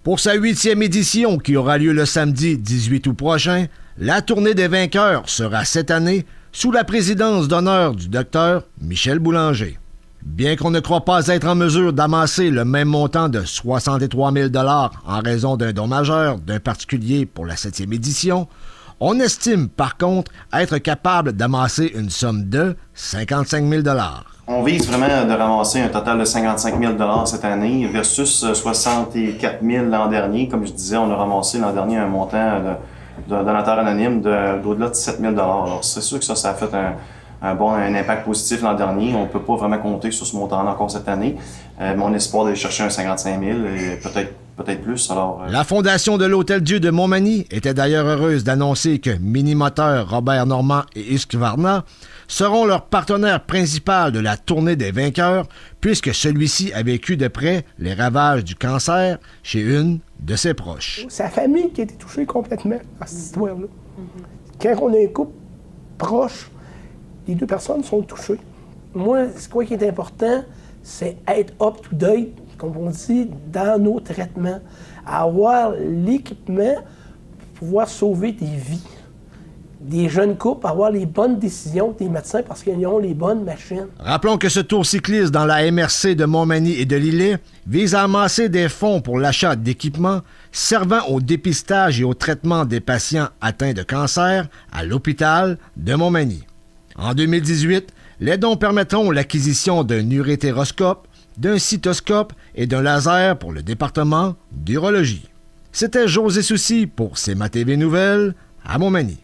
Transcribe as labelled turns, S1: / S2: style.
S1: Pour sa 8e édition qui aura lieu le samedi 18 août prochain, la tournée des vainqueurs sera cette année sous la présidence d'honneur du docteur Michel Boulanger. Bien qu'on ne croit pas être en mesure d'amasser le même montant de 63 000 $ en raison d'un don majeur d'un particulier pour la 7e édition, on estime par contre être capable d'amasser une somme de 55 000 $.
S2: On vise vraiment de ramasser un total de 55 000 $ cette année versus 64 000 l'an dernier. Comme je disais, on a ramassé l'an dernier un montant de donateur anonyme d'au-delà de 7 000 $. Alors c'est sûr que ça a fait un impact positif l'an dernier. On ne peut pas vraiment compter sur ce montant-là encore cette année. Mais on espère d'aller chercher un 55 000 et peut-être plus. Alors,
S1: La Fondation de l'Hôtel-Dieu de Montmagny était d'ailleurs heureuse d'annoncer que Minimoteur, Robert Normand et Husqvarna seront leurs partenaires principaux de la tournée des vainqueurs, puisque celui-ci a vécu de près les ravages du cancer chez une de ses proches.
S3: C'est la famille qui a été touchée complètement dans cette histoire-là. Quand on a un couple proche, les deux personnes sont touchées. Moi, c'est quoi qui est important, c'est être up-to-date, comme on dit, dans nos traitements. Avoir l'équipement pour pouvoir sauver des vies. Des jeunes couples, avoir les bonnes décisions des médecins parce qu'ils ont les bonnes machines.
S1: Rappelons que ce tour cycliste dans la MRC de Montmagny et de Lilley vise à amasser des fonds pour l'achat d'équipements servant au dépistage et au traitement des patients atteints de cancer à l'hôpital de Montmagny. En 2018, les dons permettront l'acquisition d'un urétéroscope, d'un cystoscope et d'un laser pour le département d'urologie. C'était José Soucy pour CMA TV Nouvelles à Montmagny.